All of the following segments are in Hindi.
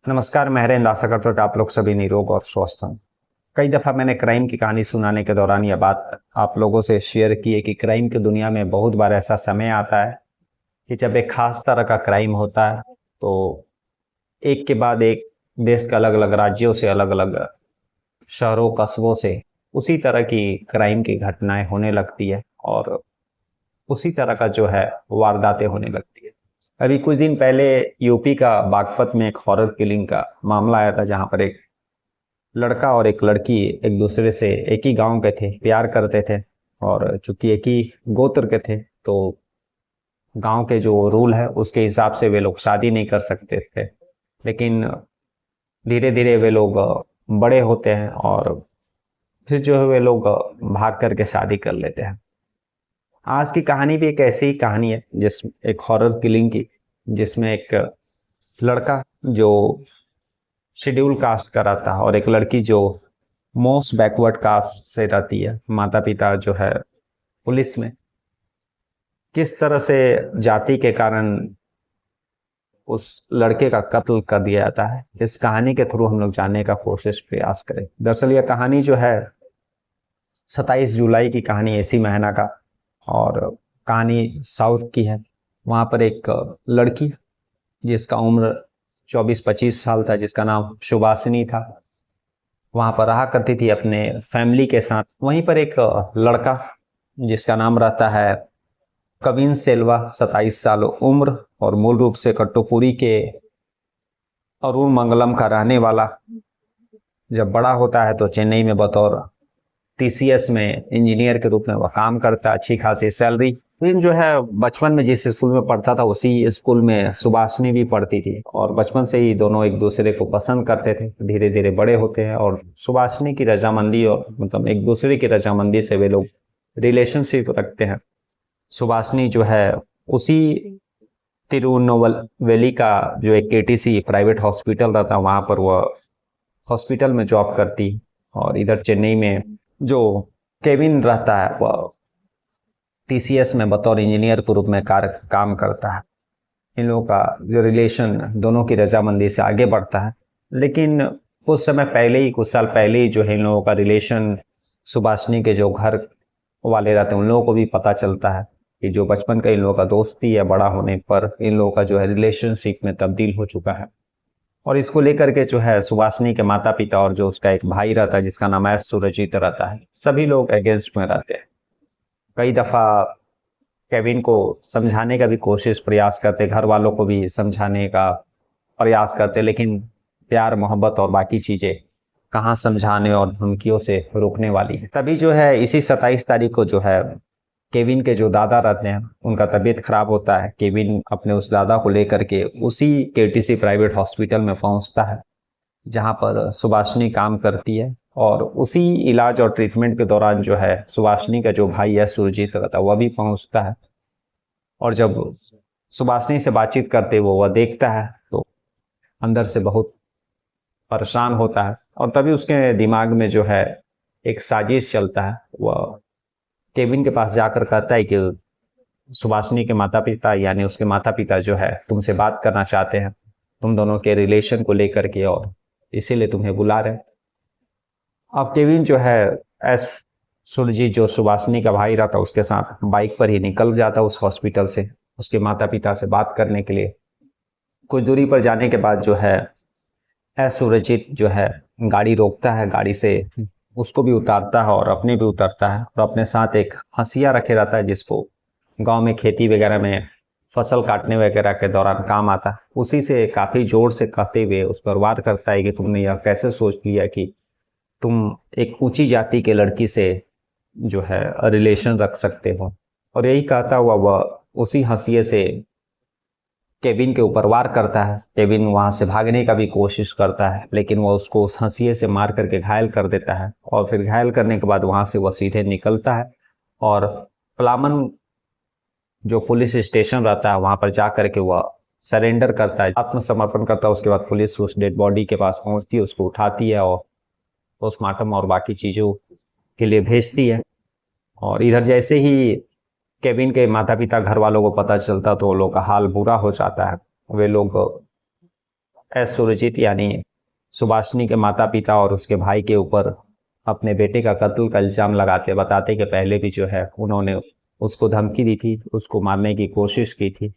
नमस्कार, मैं हरेंद्र। आशा करता हूँ कि आप लोग सभी निरोग और स्वस्थ हैं। कई दफ़ा मैंने क्राइम की कहानी सुनाने के दौरान यह बात आप लोगों से शेयर की है कि क्राइम की दुनिया में बहुत बार ऐसा समय आता है कि जब एक खास तरह का क्राइम होता है तो एक के बाद एक देश के अलग अलग राज्यों से, अलग अलग शहरों कस्बों से उसी तरह की क्राइम की घटनाएं होने लगती है और उसी तरह का जो है वारदातें होने लगती है। अभी कुछ दिन पहले यूपी का बागपत में एक हॉरर किलिंग का मामला आया था, जहां पर एक लड़का और एक लड़की एक दूसरे से एक ही गांव के थे, प्यार करते थे और चूंकि एक ही गोत्र के थे तो गांव के जो रूल है उसके हिसाब से वे लोग शादी नहीं कर सकते थे। लेकिन धीरे धीरे वे लोग बड़े होते हैं और फिर जो है वे लोग भाग करके शादी कर लेते हैं। आज की कहानी भी एक ऐसी ही कहानी है, जिस एक हॉरर किलिंग की, जिसमें एक लड़का जो शेड्यूल कास्ट का रहता है और एक लड़की जो मोस्ट बैकवर्ड कास्ट से रहती है। माता पिता जो है पुलिस में, किस तरह से जाति के कारण उस लड़के का कत्ल कर दिया जाता है, इस कहानी के थ्रू हम लोग जानने का प्रयास करें। दरअसल यह कहानी जो है 27 जुलाई की कहानी, इसी महीना का, और कहानी साउथ की है। वहाँ पर एक लड़की जिसका उम्र 24-25 साल था, जिसका नाम सुभाषिनी था, वहाँ पर रहा करती थी अपने फैमिली के साथ। वहीं पर एक लड़का जिसका नाम रहता है कविन सेल्वा, 27 साल उम्र, और मूल रूप से कट्टोपुरी के अरुण मंगलम का रहने वाला, जब बड़ा होता है तो चेन्नई में बतौर टीसीएस में इंजीनियर के रूप में वह काम करता, अच्छी खासी सैलरी। फिर जो है बचपन में जिस स्कूल में पढ़ता था उसी स्कूल में सुभाषिनी भी पढ़ती थी और बचपन से ही दोनों एक दूसरे को पसंद करते थे। धीरे धीरे बड़े होते हैं और सुभाषिनी की रजामंदी, और मतलब एक दूसरे की रजामंदी से वे लोग रिलेशनशिप रखते हैं। सुभाषिनी जो है उसी तिरुनेलवेली का जो एक केटीसी प्राइवेट हॉस्पिटल रहता है वहाँ पर वह हॉस्पिटल में जॉब करती, और इधर चेन्नई में जो केविन रहता है वह टीसीएस में बतौर इंजीनियर के रूप में काम करता है। इन लोगों का जो रिलेशन दोनों की रजामंदी से आगे बढ़ता है। लेकिन कुछ समय पहले ही, कुछ साल पहले ही जो है इन लोगों का रिलेशन, सुभाषिनी के जो घर वाले रहते हैं उन लोगों को भी पता चलता है कि जो बचपन का इन लोगों का दोस्ती है, बड़ा होने पर इन लोगों का जो है रिलेशनशिप में तब्दील हो चुका है। और इसको लेकर के जो है सुभाषिनी के माता पिता और जो उसका एक भाई रहता है जिसका नाम है सुरजीत रहता है, सभी लोग अगेंस्ट में रहते हैं। कई दफा केविन को समझाने का भी प्रयास करते, घर वालों को भी समझाने का प्रयास करते, लेकिन प्यार मोहब्बत और बाकी चीजें कहाँ समझाने और धमकियों से रोकने वाली है। तभी जो है इसी 27 तारीख को जो है केविन के जो दादा रहते हैं उनका तबीयत खराब होता है। केविन अपने उस दादा को लेकर के उसी केटीसी प्राइवेट हॉस्पिटल में पहुंचता है जहां पर सुभाषिनी काम करती है, और उसी इलाज और ट्रीटमेंट के दौरान जो है सुभाषिनी का जो भाई है सुरजीत रहता है वह भी पहुंचता है। और जब सुभाषिनी से बातचीत करते वह देखता है तो अंदर से बहुत परेशान होता है, और तभी उसके दिमाग में जो है एक साजिश चलता है। वह केविन के पास जाकर कहता है कि सुभाषिनी के माता पिता, यानी उसके माता पिता जो है तुमसे बात करना चाहते हैं, तुम दोनों के रिलेशन को लेकर के, और इसीलिए तुम्हें बुला रहे हैं। अब केविन जो है एस सुरजीत, जो सुभाषिनी का भाई रहता, उसके साथ बाइक पर ही निकल जाता उस हॉस्पिटल से उसके माता पिता से बात करने के लिए। कुछ दूरी पर जाने के बाद जो है एस सुरजीत जो है गाड़ी रोकता है, गाड़ी से उसको भी उतारता है और अपने भी उतरता है, और अपने साथ एक हंसिया रखे रहता है जिसको गांव में खेती वगैरह में फसल काटने वगैरह के दौरान काम आता है। उसी से काफी जोर से कहते हुए उस पर वार करता है कि तुमने यह कैसे सोच लिया कि तुम एक ऊंची जाति के लड़की से जो है रिलेशन रख सकते हो। और यही कहता हुआ वह उसी हंसिये से केविन के ऊपर वार करता है। केविन वहां से भागने का भी कोशिश करता है, लेकिन वह उसको उस हंसिये से मार करके घायल कर देता है, और फिर घायल करने के बाद वहां से वह सीधे निकलता है और प्लामन जो पुलिस स्टेशन रहता है वहां पर जा करके वह सरेंडर करता है, आत्मसमर्पण करता है। उसके बाद पुलिस उस डेड बॉडी के पास पहुंचती है, उसको उठाती है और पोस्टमार्टम और बाकी चीजों के लिए भेजती है। और इधर जैसे ही केविन के माता पिता घर वालों को पता चलता तो वो लोग का हाल बुरा हो जाता है। वे लोग एस सुरजीत यानी सुभाषिनी के माता पिता और उसके भाई के ऊपर अपने बेटे का कत्ल का इल्ज़ाम लगाते, बताते कि पहले भी जो है उन्होंने उसको धमकी दी थी, उसको मारने की कोशिश की थी,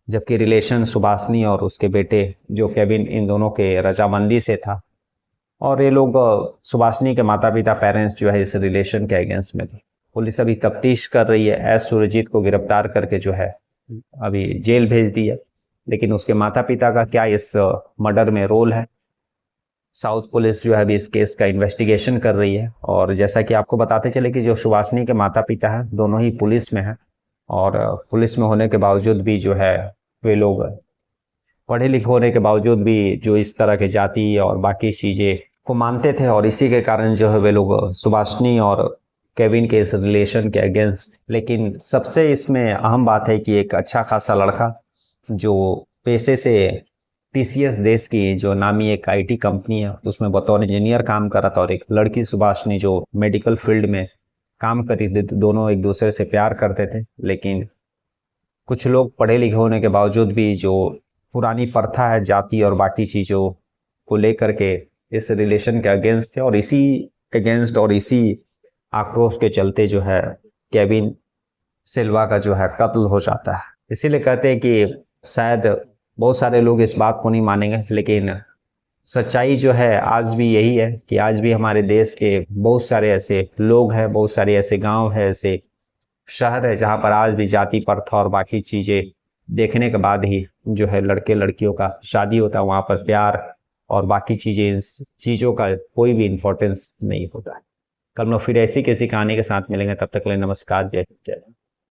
जबकि रिलेशन सुभाषिनी और उसके बेटे जो केविन, इन दोनों के रजामंदी से था। और ये लोग सुभाषिनी के माता पिता, पेरेंट्स जो है इस रिलेशन के अगेंस्ट में थे। पुलिस अभी तफ्तीश कर रही है, एस सुरजीत को गिरफ्तार करके जो है अभी जेल भेज दी है, लेकिन उसके माता पिता का क्या इस मर्डर में रोल है, साउथ पुलिस जो है अभी इस केस का इन्वेस्टिगेशन कर रही है। और जैसा कि आपको बताते चले कि जो सुभाषिनी के माता पिता हैं दोनों ही पुलिस में हैं, और पुलिस में होने के बावजूद भी जो है वे लोग पढ़े लिखे होने के बावजूद भी जो इस तरह के जाति और बाकी चीज़ें को मानते थे, और इसी के कारण जो है वे लोग सुभाषिनी और केविन के इस रिलेशन के अगेंस्ट। लेकिन सबसे इसमें अहम बात है कि एक अच्छा खासा लड़का जो पेशे से टीसीएस देश की जो नामी एक आईटी कंपनी है उसमें बतौर इंजीनियर काम कर रहा था, और एक लड़की सुभाषिनी जो मेडिकल फील्ड में काम कर रही थी, दोनों एक दूसरे से प्यार करते थे। लेकिन कुछ लोग पढ़े लिखे होने के बावजूद भी जो पुरानी प्रथा है जाति और बाकी चीज़ों को लेकर के इस रिलेशन के अगेंस्ट थे, और इसी अगेंस्ट और इसी आक्रोश के चलते जो है केविन सिल्वा का जो है कत्ल हो जाता है। इसीलिए कहते हैं कि शायद बहुत सारे लोग इस बात को नहीं मानेंगे, लेकिन सच्चाई जो है आज भी यही है कि आज भी हमारे देश के बहुत सारे ऐसे लोग हैं, बहुत सारे ऐसे गांव हैं, ऐसे शहर है जहां पर आज भी जाति प्रथा और बाकी चीज़ें देखने के बाद ही जो है लड़के लड़कियों का शादी होता है, वहाँ पर प्यार और बाकी चीज़ें, इन चीज़ों का कोई भी इम्पोर्टेंस नहीं होता है। कल मैं फिर ऐसी किसी कहानी के साथ मिलेंगे, तब तक के लिए नमस्कार, जय जय।